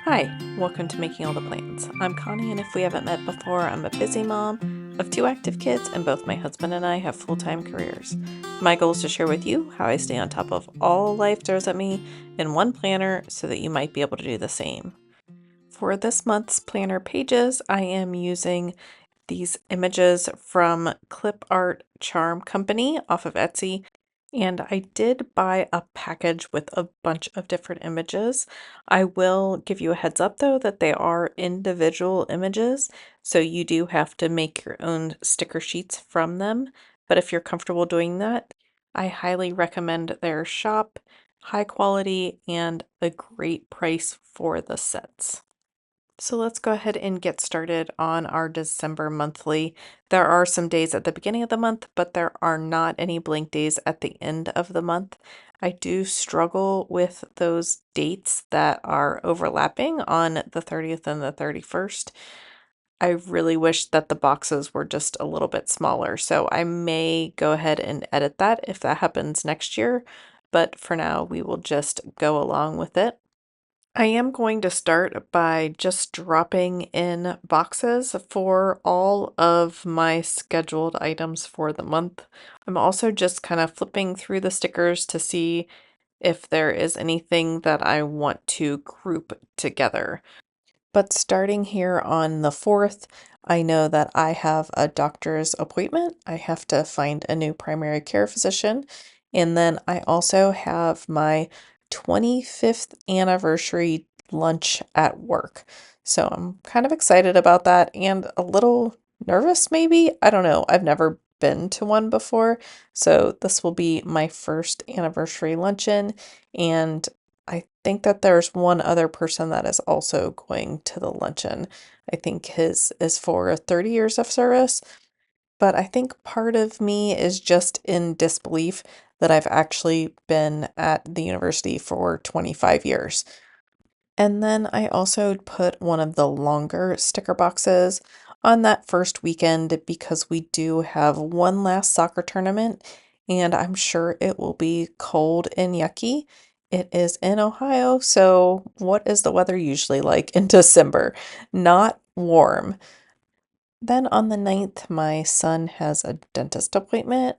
Hi, welcome to Making All the Plans. I'm Connie, and if we haven't met before, I'm a busy mom of two active kids, and both my husband and I have full-time careers. My goal is to share with you how I stay on top of all life throws at me in one planner so that you might be able to do the same. For this month's planner pages, I am using these images from Clip Art Charm Company off of Etsy. And I did buy a package with a bunch of different images. I will give you a heads up though that they are individual images, so you do have to make your own sticker sheets from them. But if you're comfortable doing that, I highly recommend their shop, high quality, and a great price for the sets. So let's go ahead and get started on our December monthly. There are some days at the beginning of the month, but there are not any blank days at the end of the month. I do struggle with those dates that are overlapping on the 30th and the 31st. I really wish that the boxes were just a little bit smaller, so I may go ahead and edit that if that happens next year, but for now we will just go along with it. I am going to start by just dropping in boxes for all of my scheduled items for the month. I'm also just kind of flipping through the stickers to see if there is anything that I want to group together. But starting here on the 4th, I know that I have a doctor's appointment. I have to find a new primary care physician. And then I also have my 25th anniversary lunch at work. So I'm kind of excited about that and a little nervous, maybe. I don't know. I've never been to one before. So this will be my first anniversary luncheon. And I think that there's one other person that is also going to the luncheon. I think his is for 30 years of service, but I think part of me is just in disbelief that I've actually been at the university for 25 years. And then I also put one of the longer sticker boxes on that first weekend because we do have one last soccer tournament and I'm sure it will be cold and yucky. It is in Ohio, so what is the weather usually like in December? Not warm. Then on the 9th, my son has a dentist appointment.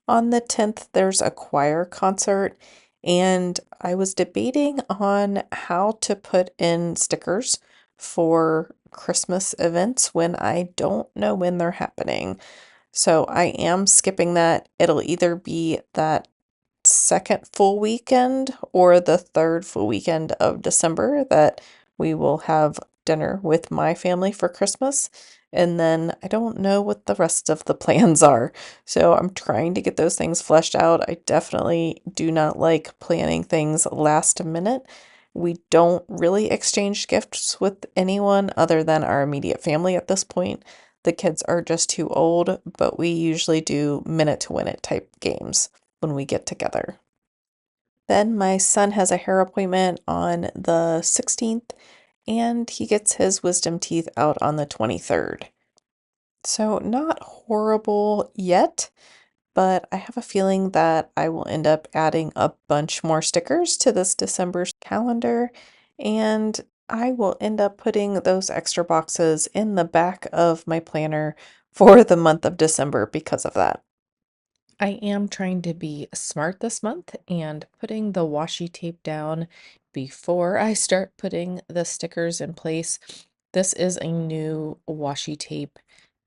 On the 10th, there's a choir concert, and I was debating on how to put in stickers for Christmas events when I don't know when they're happening. So I am skipping that. It'll either be that second full weekend or the third full weekend of December that we will have dinner with my family for Christmas. And then I don't know what the rest of the plans are. So I'm trying to get those things fleshed out. I definitely do not like planning things last minute. We don't really exchange gifts with anyone other than our immediate family at this point. The kids are just too old, but we usually do minute to win it type games when we get together. Then my son has a hair appointment on the 16th, and he gets his wisdom teeth out on the 23rd. So, not horrible yet, but I have a feeling that I will end up adding a bunch more stickers to this December's calendar, and I will end up putting those extra boxes in the back of my planner for the month of December because of that. I am trying to be smart this month and putting the washi tape down before I start putting the stickers in place. This is a new washi tape,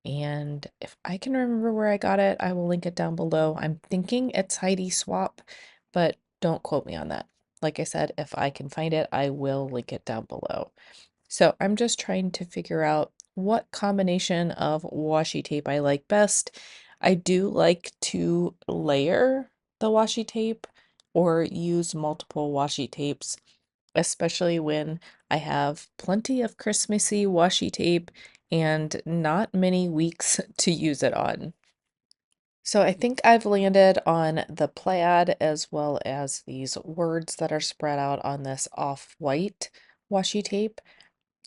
and if I can remember where I got it, I will link it down below. I'm thinking it's Heidi Swap, but don't quote me on that. Like I said, if I can find it, I will link it down below. So I'm just trying to figure out what combination of washi tape I like best. I do like to layer the washi tape or use multiple washi tapes, especially when I have plenty of Christmassy washi tape and not many weeks to use it on. So I think I've landed on the plaid as well as these words that are spread out on this off-white washi tape.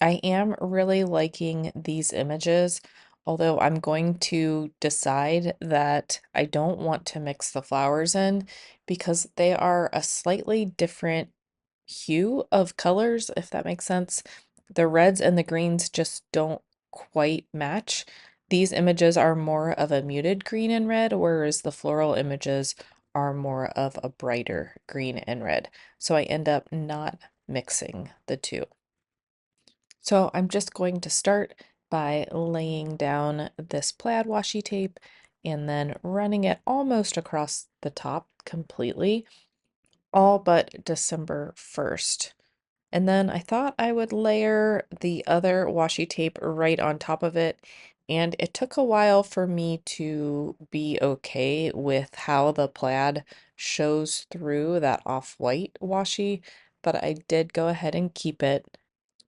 I am really liking these images, although I'm going to decide that I don't want to mix the flowers in because they are a slightly different hue of colors, if that makes sense. The reds and the greens just don't quite match. These images are more of a muted green and red, whereas the floral images are more of a brighter green and red. So I end up not mixing the two. So I'm just going to start by laying down this plaid washi tape and then running it almost across the top completely, all but December 1st. And then I thought I would layer the other washi tape right on top of it. And it took a while for me to be okay with how the plaid shows through that off-white washi, but I did go ahead and keep it.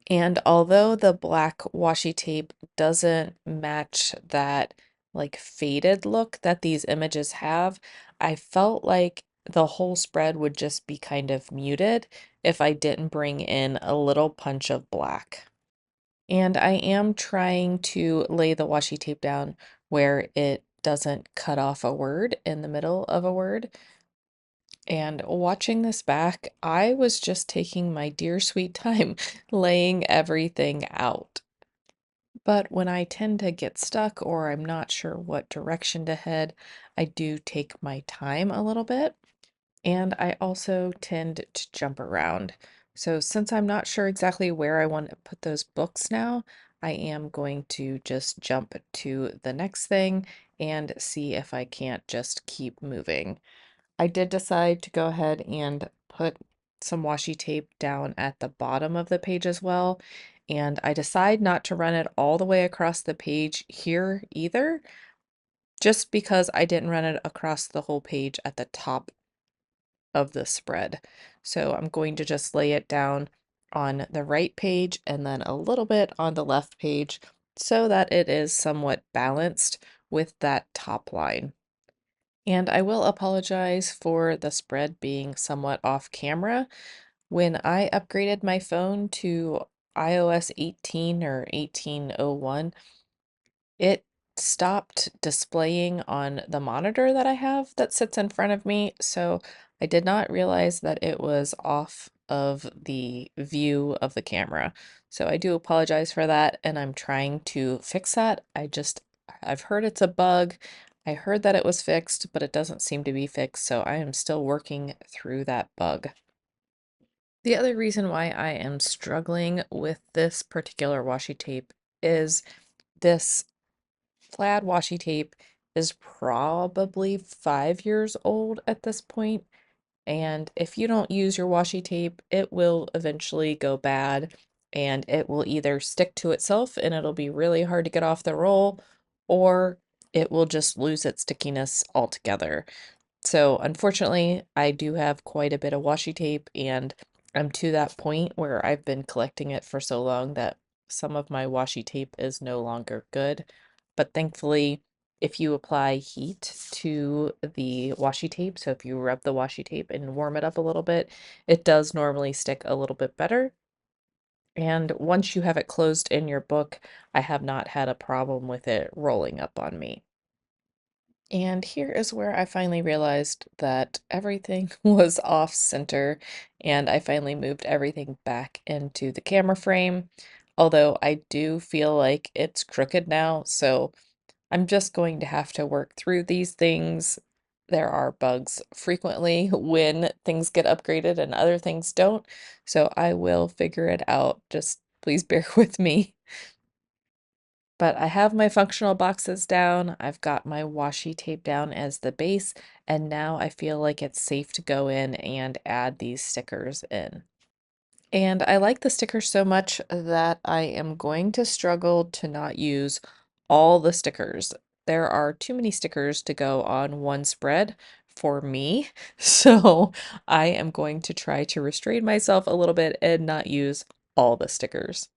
And although the black washi tape doesn't match that like faded look that these images have, I felt like the whole spread would just be kind of muted if I didn't bring in a little punch of black. And I am trying to lay the washi tape down where it doesn't cut off a word in the middle of a word. And watching this back, I was just taking my dear sweet time laying everything out. But when I tend to get stuck or I'm not sure what direction to head, I do take my time a little bit. And I also tend to jump around. So since I'm not sure exactly where I want to put those books now, I am going to just jump to the next thing and see if I can't just keep moving. I did decide to go ahead and put some washi tape down at the bottom of the page as well. And I decide not to run it all the way across the page here either, just because I didn't run it across the whole page at the top of the spread. So I'm going to just lay it down on the right page and then a little bit on the left page so that it is somewhat balanced with that top line. And I will apologize for the spread being somewhat off camera. When I upgraded my phone to iOS 18 or 1801, it stopped displaying on the monitor that I have that sits in front of me, so I did not realize that it was off of the view of the camera. So I do apologize for that, and I'm trying to fix that. I've heard it's a bug. I heard that it was fixed, but it doesn't seem to be fixed, so I am still working through that bug. The other reason why I am struggling with this particular washi tape is this plaid washi tape is probably 5 years old at this point, and if you don't use your washi tape, it will eventually go bad and it will either stick to itself and it'll be really hard to get off the roll, or it will just lose its stickiness altogether. So unfortunately, I do have quite a bit of washi tape, and I'm to that point where I've been collecting it for so long that some of my washi tape is no longer good. But thankfully, if you apply heat to the washi tape, so if you rub the washi tape and warm it up a little bit, it does normally stick a little bit better. And once you have it closed in your book, I have not had a problem with it rolling up on me. And here is where I finally realized that everything was off center, and I finally moved everything back into the camera frame. Although I do feel like it's crooked now, so I'm just going to have to work through these things. There are bugs frequently when things get upgraded and other things don't, so I will figure it out. Just please bear with me. But I have my functional boxes down, I've got my washi tape down as the base, and now I feel like it's safe to go in and add these stickers in. And I like the stickers so much that I am going to struggle to not use all the stickers. There are too many stickers to go on one spread for me, so I am going to try to restrain myself a little bit and not use all the stickers.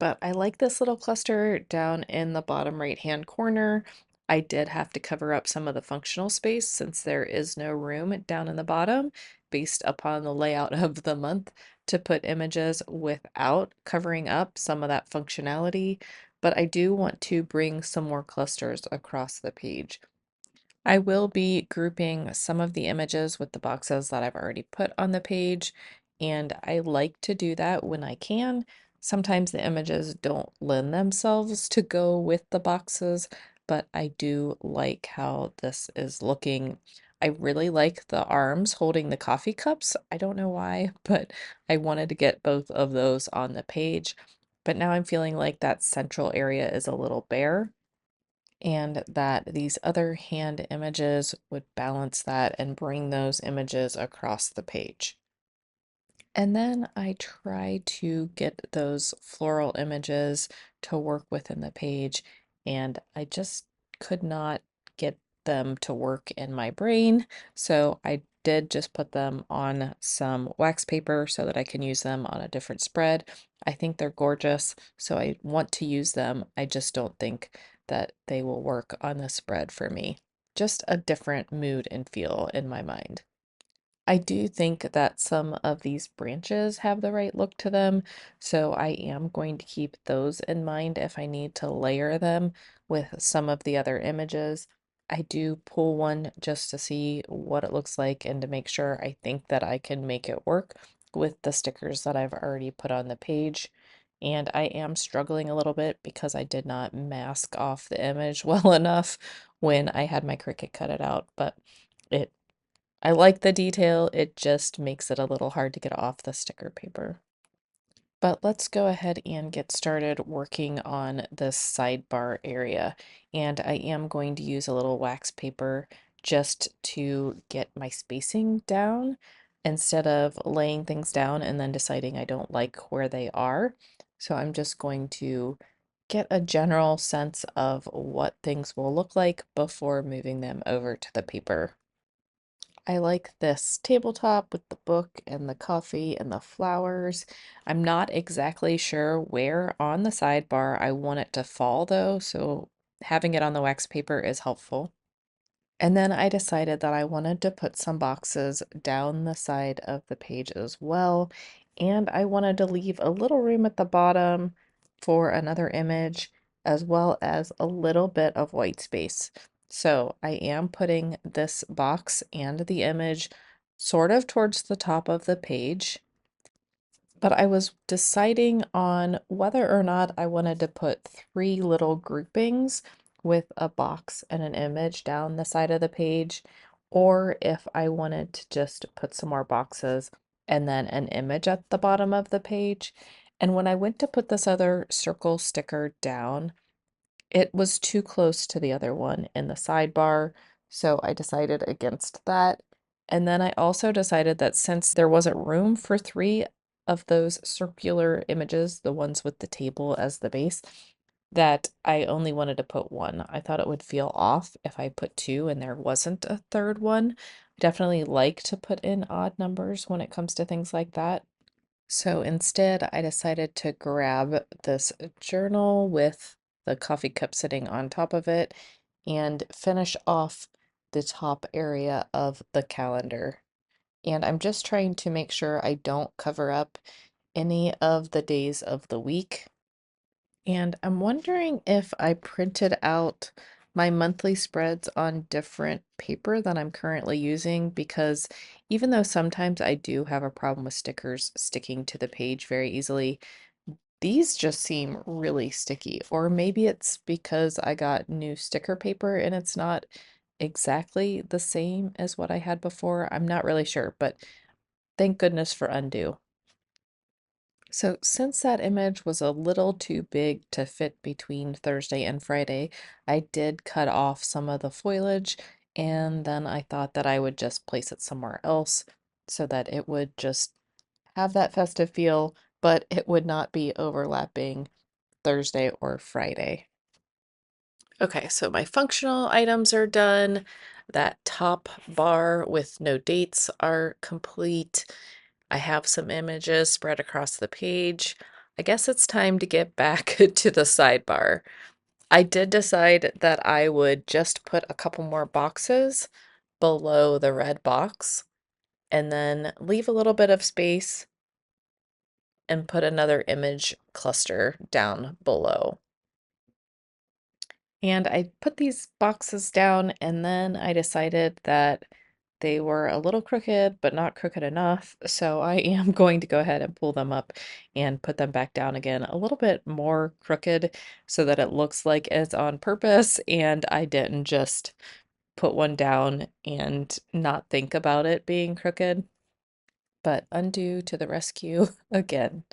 But I like this little cluster down in the bottom right hand corner. I did have to cover up some of the functional space since there is no room down in the bottom based upon the layout of the month to put images without covering up some of that functionality. But I do want to bring some more clusters across the page. I will be grouping some of the images with the boxes that I've already put on the page, and I like to do that when I can. Sometimes the images don't lend themselves to go with the boxes, but I do like how this is looking. I really like the arms holding the coffee cups. I don't know why, but I wanted to get both of those on the page. But now I'm feeling like that central area is a little bare and that these other hand images would balance that and bring those images across the page. And then I try to get those floral images to work within the page, and I just could not get them to work in my brain. So I did just put them on some wax paper so that I can use them on a different spread. I think they're gorgeous, so I want to use them. I just don't think that they will work on the spread for me. Just a different mood and feel in my mind. I do think that some of these branches have the right look to them, so I am going to keep those in mind if I need to layer them with some of the other images. I do pull one just to see what it looks like and to make sure I think that I can make it work with the stickers that I've already put on the page. And I am struggling a little bit because I did not mask off the image well enough when I had my Cricut cut it out, but it I like the detail, it just makes it a little hard to get off the sticker paper. But let's go ahead and get started working on this sidebar area. And I am going to use a little wax paper just to get my spacing down instead of laying things down and then deciding I don't like where they are. So I'm just going to get a general sense of what things will look like before moving them over to the paper. I like this tabletop with the book and the coffee and the flowers. I'm not exactly sure where on the sidebar I want it to fall though, so having it on the wax paper is helpful. And then I decided that I wanted to put some boxes down the side of the page as well. And I wanted to leave a little room at the bottom for another image, as well as a little bit of white space. So I am putting this box and the image sort of towards the top of the page. But I was deciding on whether or not I wanted to put three little groupings with a box and an image down the side of the page, or if I wanted to just put some more boxes and then an image at the bottom of the page. And when I went to put this other circle sticker down, it was too close to the other one in the sidebar, so I decided against that. And then I also decided that since there wasn't room for three of those circular images, the ones with the table as the base, that I only wanted to put one. I thought it would feel off if I put two and there wasn't a third one. I definitely like to put in odd numbers when it comes to things like that. So instead, I decided to grab this journal with the coffee cup sitting on top of it and finish off the top area of the calendar. And I'm just trying to make sure I don't cover up any of the days of the week. And I'm wondering if I printed out my monthly spreads on different paper than I'm currently using because even though sometimes I do have a problem with stickers sticking to the page very easily, these just seem really sticky. Or maybe it's because I got new sticker paper and it's not exactly the same as what I had before. I'm not really sure, but thank goodness for undo. So, since that image was a little too big to fit between Thursday and Friday, I did cut off some of the foliage and then I thought that I would just place it somewhere else so that it would just have that festive feel, but it would not be overlapping Thursday or Friday. Okay, so my functional items are done. That top bar with no dates are complete. I have some images spread across the page. I guess it's time to get back to the sidebar. I did decide that I would just put a couple more boxes below the red box and then leave a little bit of space and put another image cluster down below. And I put these boxes down and then I decided that they were a little crooked, but not crooked enough. So I am going to go ahead and pull them up and put them back down again a little bit more crooked so that it looks like it's on purpose and I didn't just put one down and not think about it being crooked. But undo to the rescue again.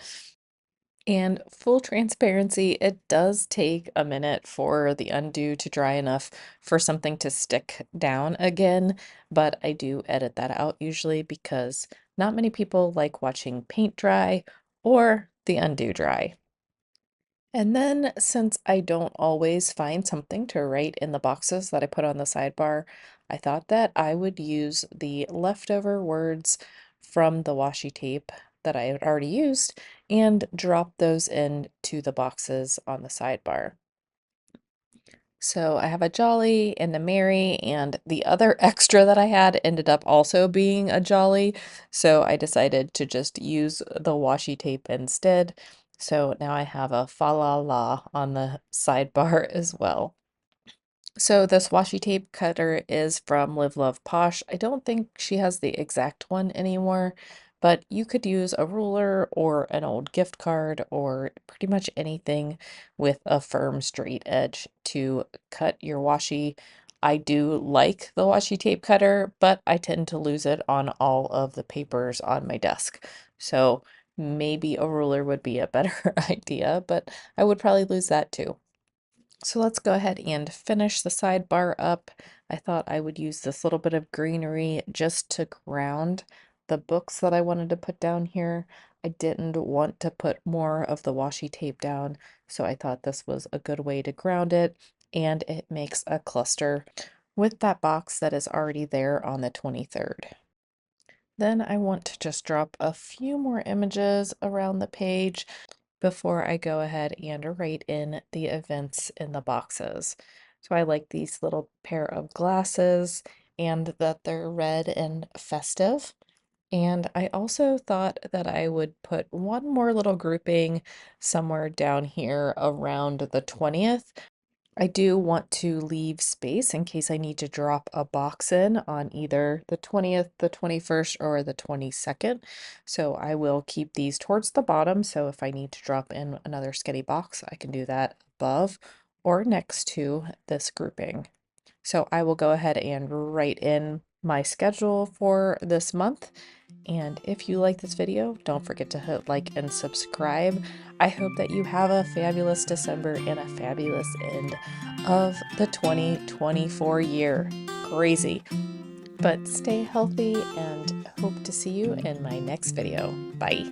And full transparency, it does take a minute for the undo to dry enough for something to stick down again, but I do edit that out usually because not many people like watching paint dry or the undo dry. And then, since I don't always find something to write in the boxes that I put on the sidebar, I thought that I would use the leftover words from the washi tape that I had already used and drop those into the boxes on the sidebar. So I have a Jolly and a Mary, and the other extra that I had ended up also being a Jolly. So I decided to just use the washi tape instead. So now I have a fa la la on the sidebar as well. So this washi tape cutter is from Live Love Posh. I don't think she has the exact one anymore, but you could use a ruler or an old gift card or pretty much anything with a firm straight edge to cut your washi. I do like the washi tape cutter, but I tend to lose it on all of the papers on my desk. So maybe a ruler would be a better idea, but I would probably lose that too. So let's go ahead and finish the sidebar up. I thought I would use this little bit of greenery just to ground the books that I wanted to put down here. I didn't want to put more of the washi tape down, so I thought this was a good way to ground it, and it makes a cluster with that box that is already there on the 23rd. Then I want to just drop a few more images around the page before I go ahead and write in the events in the boxes. So I like these little pair of glasses and that they're red and festive. And I also thought that I would put one more little grouping somewhere down here around the 20th. I do want to leave space in case I need to drop a box in on either the 20th, the 21st, or the 22nd. So I will keep these towards the bottom. So if I need to drop in another skinny box, I can do that above or next to this grouping. So I will go ahead and write in my schedule for this month. And if you like this video, don't forget to hit like and subscribe. I hope that you have a fabulous December and a fabulous end of the 2024 year. Crazy. But stay healthy and hope to see you in my next video. Bye.